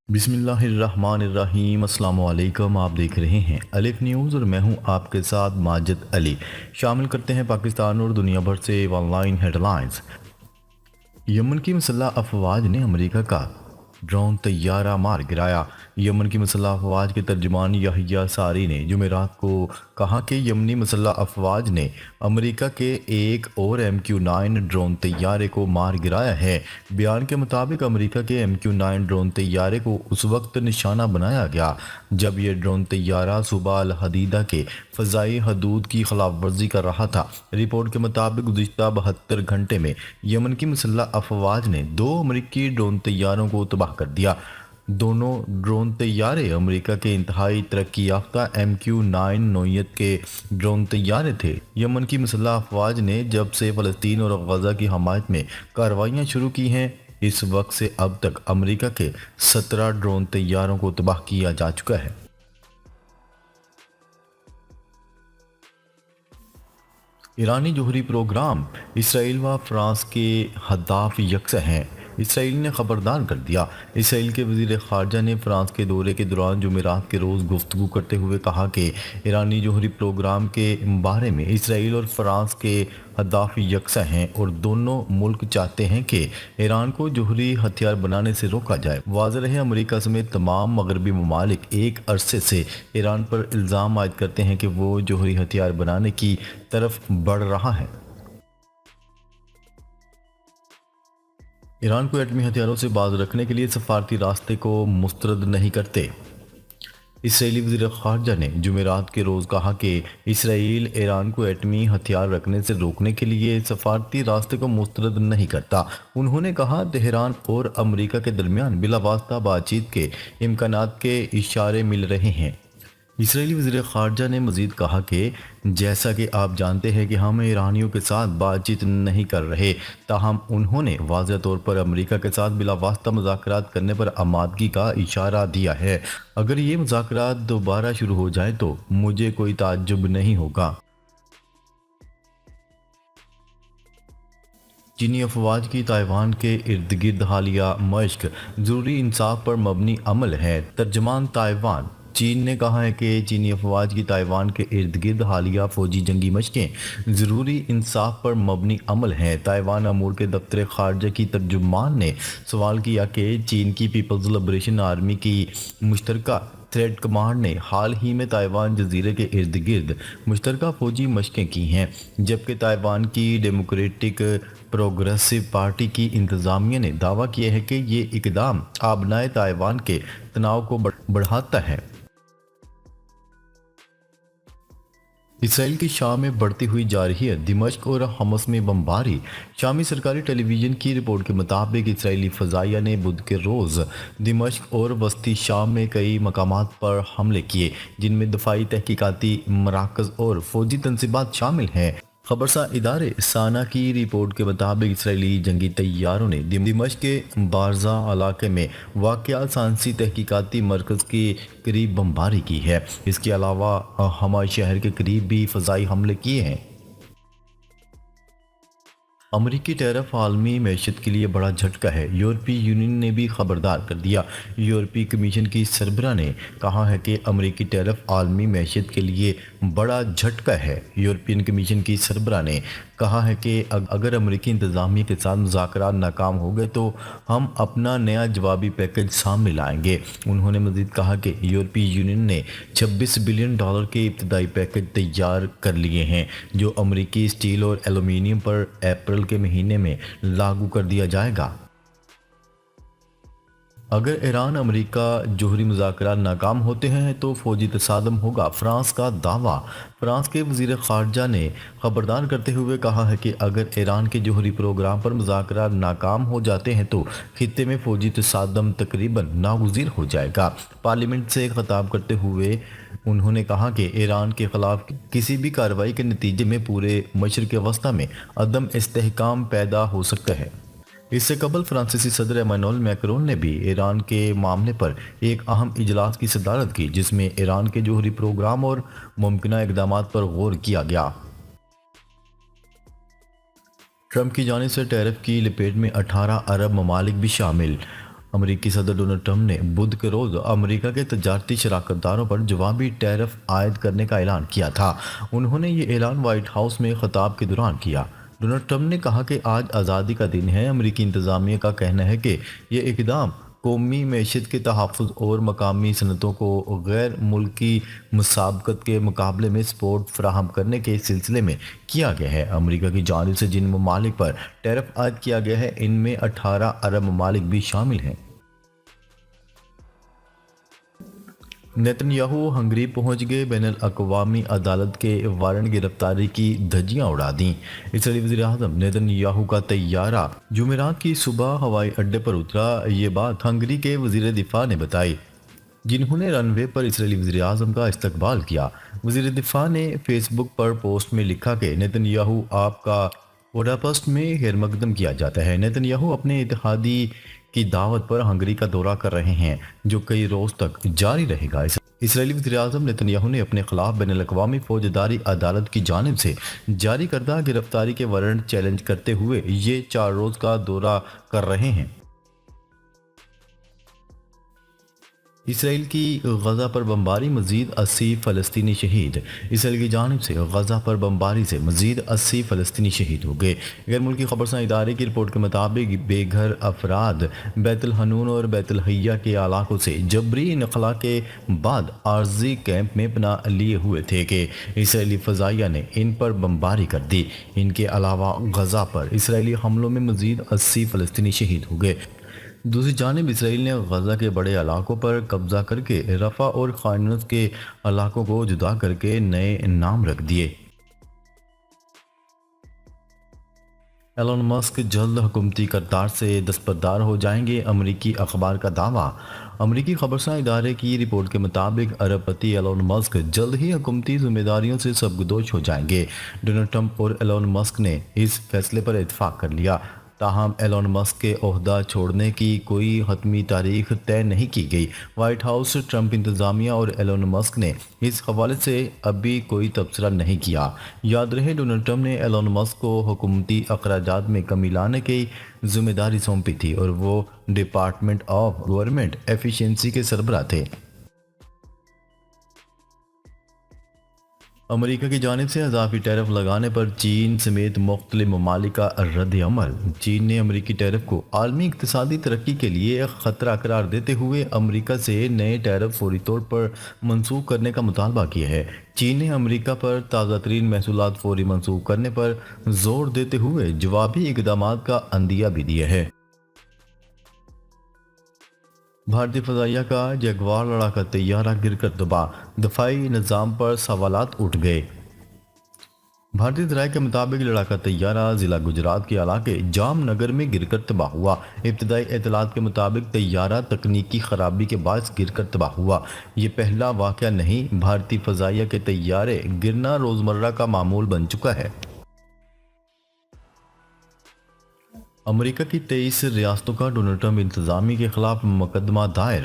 بسم اللہ الرحمن الرحیم۔ السلام علیکم، آپ دیکھ رہے ہیں الف نیوز اور میں ہوں آپ کے ساتھ ماجد علی۔ شامل کرتے ہیں پاکستان اور دنیا بھر سے آن لائن ہیڈ لائنز۔ یمن کی مسلح افواج نے امریکہ کا ڈرون طیارہ مار گرایا۔ یمن کی مسلح افواج کے ترجمان یحییٰ ساری نے جمعرات کو کہا کہ یمنی مسلح افواج نے امریکہ کے ایک اور MQ-9 ڈرون طیارے کو مار گرایا ہے۔ بیان کے مطابق امریکہ کے MQ-9 ڈرون طیارے کو اس وقت نشانہ بنایا گیا جب یہ ڈرون طیارہ صوبہ الحدیدہ کے فضائی حدود کی خلاف ورزی کر رہا تھا۔ رپورٹ کے مطابق گزشتہ 72 گھنٹے میں یمن کی مسلح افواج نے 2 امریکی ڈرون طیاروں کو تباہ کر دیا۔ دونوں ڈرون طیارے امریکہ کے انتہائی ترقی یافتہ MQ-9 نوعیت کے ڈرون طیارے تھے۔ یمن کی مسلح افواج نے جب سے فلسطین اور غزہ کی حمایت میں کارروائیاں شروع کی ہیں، اس وقت سے اب تک امریکہ کے 17 ڈرون طیاروں کو تباہ کیا جا چکا ہے۔ ایرانی جوہری پروگرام اسرائیل و فرانس کے اہداف یکساں ہیں، اسرائیل نے خبردار کر دیا۔ اسرائیل کے وزیر خارجہ نے فرانس کے دورے کے دوران جمعرات کے روز گفتگو کرتے ہوئے کہا کہ ایرانی جوہری پروگرام کے بارے میں اسرائیل اور فرانس کے اہداف یکساں ہیں اور دونوں ملک چاہتے ہیں کہ ایران کو جوہری ہتھیار بنانے سے روکا جائے۔ واضح رہے، امریکہ سمیت تمام مغربی ممالک ایک عرصے سے ایران پر الزام عائد کرتے ہیں کہ وہ جوہری ہتھیار بنانے کی طرف بڑھ رہا ہے۔ ایران کو ایٹمی ہتھیاروں سے باز رکھنے کے لیے سفارتی راستے کو مسترد نہیں کرتے۔ اسرائیلی وزیر خارجہ نے جمعرات کے روز کہا کہ اسرائیل ایران کو ایٹمی ہتھیار رکھنے سے روکنے کے لیے سفارتی راستے کو مسترد نہیں کرتا۔ انہوں نے کہا تہران اور امریکہ کے درمیان بلا واسطہ بات چیت کے امکانات کے اشارے مل رہے ہیں۔ اسرائیلی وزیر خارجہ نے مزید کہا کہ جیسا کہ آپ جانتے ہیں کہ ہم ایرانیوں کے ساتھ بات چیت نہیں کر رہے، تاہم انہوں نے واضح طور پر امریکہ کے ساتھ بلا واسطہ مذاکرات کرنے پر آمادگی کا اشارہ دیا ہے۔ اگر یہ مذاکرات دوبارہ شروع ہو جائیں تو مجھے کوئی تعجب نہیں ہوگا۔ چینی افواج کی تائیوان کے ارد گرد حالیہ مشق ضروری انصاف پر مبنی عمل ہے۔ ترجمان تائیوان چین نے کہا ہے کہ چینی افواج کی تائیوان کے ارد گرد حالیہ فوجی جنگی مشقیں ضروری انصاف پر مبنی عمل ہیں۔ تائیوان امور کے دفتر خارجہ کی ترجمان نے سوال کیا کہ چین کی پیپلز لبریشن آرمی کی مشترکہ تھریڈ کمانڈ نے حال ہی میں تائیوان جزیرے کے ارد گرد مشترکہ فوجی مشقیں کی ہیں، جبکہ تائیوان کی ڈیموکریٹک پروگریسو پارٹی کی انتظامیہ نے دعویٰ کیا ہے کہ یہ اقدام آبنائے تائیوان کے تناؤ کو بڑھاتا ہے۔ اسرائیل کی شام میں بڑھتی ہوئی جارحیت، دمشق اور حمص میں بمباری۔ شامی سرکاری ٹیلی ویژن کی رپورٹ کے مطابق اسرائیلی فضائیہ نے بدھ کے روز دمشق اور وسطی شام میں کئی مقامات پر حملے کیے، جن میں دفاعی تحقیقاتی مراکز اور فوجی تنصیبات شامل ہیں۔ خبرساں ادارے سانا کی رپورٹ کے مطابق اسرائیلی جنگی طیاروں نے دمشق کے بارزہ علاقے میں واقع سائنسی تحقیقاتی مرکز کے قریب بمباری کی ہے۔ اس کے علاوہ حما شہر کے قریب بھی فضائی حملے کیے ہیں۔ امریکی ٹیرف عالمی معیشت کے لیے بڑا جھٹکا ہے، یورپی یونین نے بھی خبردار کر دیا۔ یورپی کمیشن کی سربراہ نے کہا ہے کہ امریکی ٹیرف عالمی معیشت کے لیے بڑا جھٹکا ہے۔ یورپین کمیشن کی سربراہ نے کہا ہے کہ اگر امریکی انتظامیہ کے ساتھ مذاکرات ناکام ہو گئے تو ہم اپنا نیا جوابی پیکج سامنے لائیں گے۔ انہوں نے مزید کہا کہ یورپی یونین نے $26 بلین کے ابتدائی پیکج تیار کر لیے ہیں، جو امریکی اسٹیل اور ایلومینیم پر اپریل کے مہینے میں لاگو کر دیا جائے گا۔ اگر ایران امریکہ جوہری مذاکرات ناکام ہوتے ہیں تو فوجی تصادم ہوگا، فرانس کا دعویٰ۔ فرانس کے وزیر خارجہ نے خبردار کرتے ہوئے کہا ہے کہ اگر ایران کے جوہری پروگرام پر مذاکرات ناکام ہو جاتے ہیں تو خطے میں فوجی تصادم تقریباً ناگزیر ہو جائے گا۔ پارلیمنٹ سے خطاب کرتے ہوئے انہوں نے کہا کہ ایران کے خلاف کسی بھی کارروائی کے نتیجے میں پورے مشرق وسطیٰ میں عدم استحکام پیدا ہو سکتا ہے۔ اس سے قبل فرانسیسی صدر ایمانوئل میکرون نے بھی ایران کے معاملے پر ایک اہم اجلاس کی صدارت کی، جس میں ایران کے جوہری پروگرام اور ممکنہ اقدامات پر غور کیا گیا۔ ٹرمپ کی جانب سے ٹیرف کی لپیٹ میں 18 عرب ممالک بھی شامل۔ امریکی صدر ڈونلڈ ٹرمپ نے بدھ کے روز امریکہ کے تجارتی شراکت داروں پر جوابی ٹیرف عائد کرنے کا اعلان کیا تھا۔ انہوں نے یہ اعلان وائٹ ہاؤس میں خطاب کے دوران کیا۔ ڈونلڈ ٹرمپ نے کہا کہ آج آزادی کا دن ہے۔ امریکی انتظامیہ کا کہنا ہے کہ یہ اقدام قومی معیشت کے تحفظ اور مقامی صنعتوں کو غیر ملکی مسابقت کے مقابلے میں سپورٹ فراہم کرنے کے سلسلے میں کیا گیا ہے۔ امریکہ کی جانب سے جن ممالک پر ٹیرف عائد کیا گیا ہے ان میں 18 عرب ممالک بھی شامل ہیں۔ نیتن یاہو ہنگری پہنچ گئے، بین الاقوامی عدالت کے وارنٹ گرفتاری کی دھجیاں اڑا دیں۔ اسرائیلی وزیر اعظم نیتن یاہو کا طیارہ جمعرات کی صبح ہوائی اڈے پر اترا۔ یہ بات ہنگری کے وزیر دفاع نے بتائی، جنہوں نے رن وے پر اسرائیلی وزیر اعظم کا استقبال کیا۔ وزیر دفاع نے فیس بک پر پوسٹ میں لکھا کہ نیتن یاہو آپ کا بوڈاپسٹ میں خیر مقدم کیا جاتا ہے۔ نیتن یاہو اپنے اتحادی کی دعوت پر ہنگری کا دورہ کر رہے ہیں، جو کئی روز تک جاری رہے گا۔ اسرائیلی وزیر اعظم نیتن یاہو نے اپنے خلاف بین الاقوامی فوجداری عدالت کی جانب سے جاری کردہ گرفتاری کے وارنٹ چیلنج کرتے ہوئے یہ 4 روز کا دورہ کر رہے ہیں۔ اسرائیل کی غزہ پر بمباری، مزید 80 فلسطینی شہید۔ اسرائیل کی جانب سے غزہ پر بمباری سے مزید 80 فلسطینی شہید ہو گئے۔ غیر ملکی خبرساں ادارے کی رپورٹ کے مطابق بے گھر افراد بیت الحنون اور بیت الحیہ کے علاقوں سے جبری انخلا کے بعد عارضی کیمپ میں پناہ لیے ہوئے تھے کہ اسرائیلی فضائیہ نے ان پر بمباری کر دی۔ ان کے علاوہ غزہ پر اسرائیلی حملوں میں مزید 80 فلسطینی شہید ہو گئے۔ دوسری جانب اسرائیل نے غزہ کے بڑے علاقوں پر قبضہ کر کے رفح اور خان یونس کے علاقوں کو جدا کر کے نئے نام رکھ دیے۔ ایلون مسک جلد حکومتی کردار سے دستبردار ہو جائیں گے، امریکی اخبار کا دعویٰ۔ امریکی خبرساں ادارے کی رپورٹ کے مطابق ارب پتی ایلون مسک جلد ہی حکومتی ذمہ داریوں سے سرگزر ہو جائیں گے۔ ڈونلڈ ٹرمپ اور ایلون مسک نے اس فیصلے پر اتفاق کر لیا، تاہم ایلون مسک کے عہدہ چھوڑنے کی کوئی حتمی تاریخ طے نہیں کی گئی۔ وائٹ ہاؤس، ٹرمپ انتظامیہ اور ایلون مسک نے اس حوالے سے ابھی کوئی تبصرہ نہیں کیا۔ یاد رہے ڈونلڈ ٹرمپ نے ایلون مسک کو حکومتی اخراجات میں کمی لانے کی ذمہ داری سونپی تھی اور وہ ڈپارٹمنٹ آف گورنمنٹ ایفیشنسی کے سربراہ تھے۔ امریکہ کی جانب سے اضافی ٹیرف لگانے پر چین سمیت مختلف ممالک کا رد عمل۔ چین نے امریکی ٹیرف کو عالمی اقتصادی ترقی کے لیے ایک خطرہ قرار دیتے ہوئے امریکہ سے نئے ٹیرف فوری طور پر منسوخ کرنے کا مطالبہ کیا ہے۔ چین نے امریکہ پر تازہ ترین محصولات فوری منسوخ کرنے پر زور دیتے ہوئے جوابی اقدامات کا عندیہ بھی دیا ہے۔ بھارتی فضائیہ کا جگوار لڑاکا طیارہ گر کر تباہ، دفاعی نظام پر سوالات اٹھ گئے۔ بھارتی ذرائع کے مطابق لڑاکا طیارہ ضلع گجرات کے علاقے جام نگر میں گر کر تباہ ہوا۔ ابتدائی اطلاعات کے مطابق طیارہ تکنیکی خرابی کے باعث گر کر تباہ ہوا۔ یہ پہلا واقعہ نہیں، بھارتی فضائیہ کے طیارے گرنا روزمرہ کا معمول بن چکا ہے۔ امریکہ کی 23 ریاستوں کا ڈونلڈ ٹرمپ انتظامیہ کے خلاف مقدمہ دائر۔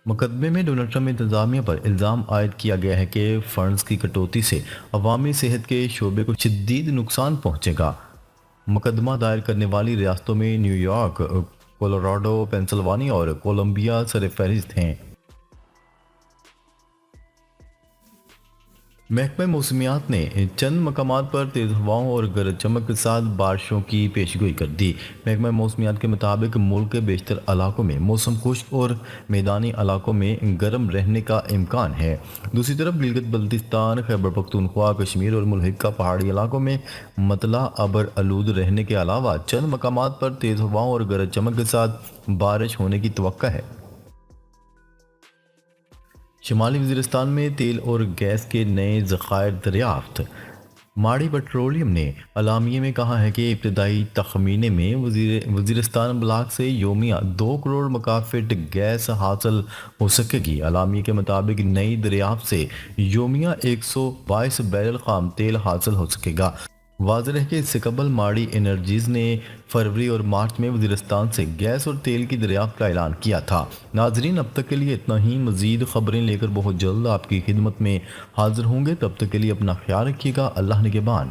مقدمے میں ڈونلڈ ٹرمپ انتظامیہ پر الزام عائد کیا گیا ہے کہ فنڈز کی کٹوتی سے عوامی صحت کے شعبے کو شدید نقصان پہنچے گا۔ مقدمہ دائر کرنے والی ریاستوں میں نیو یارک، کولوراڈو، پینسلوانیا اور کولمبیا سر فہرست ہیں۔ محکمہ موسمیات نے چند مقامات پر تیز ہواؤں اور گرج چمک کے ساتھ بارشوں کی پیشگوئی کر دی۔ محکمہ موسمیات کے مطابق ملک کے بیشتر علاقوں میں موسم خشک اور میدانی علاقوں میں گرم رہنے کا امکان ہے۔ دوسری طرف گلگت بلتستان، خیبر پختونخوا، کشمیر اور ملحقہ پہاڑی علاقوں میں مطلع ابر آلود رہنے کے علاوہ چند مقامات پر تیز ہواؤں اور گرج چمک کے ساتھ بارش ہونے کی توقع ہے۔ شمالی وزیرستان میں تیل اور گیس کے نئے ذخائر دریافت۔ ماڑی پیٹرولیم نے اعلامیے میں کہا ہے کہ ابتدائی تخمینے میں وزیرستان بلاک سے یومیہ 2 کروڑ مکعب فٹ گیس حاصل ہو سکے گی۔ اعلامیے کے مطابق نئی دریافت سے یومیہ 122 بیرل خام تیل حاصل ہو سکے گا۔ واضح ہے کہ اس سے قبل ماڑی انرجیز نے فروری اور مارچ میں وزیرستان سے گیس اور تیل کی دریافت کا اعلان کیا تھا۔ ناظرین، اب تک کے لیے اتنا ہی۔ مزید خبریں لے کر بہت جلد آپ کی خدمت میں حاضر ہوں گے، تب تک کے لیے اپنا خیال رکھیے گا۔ اللہ نگہبان۔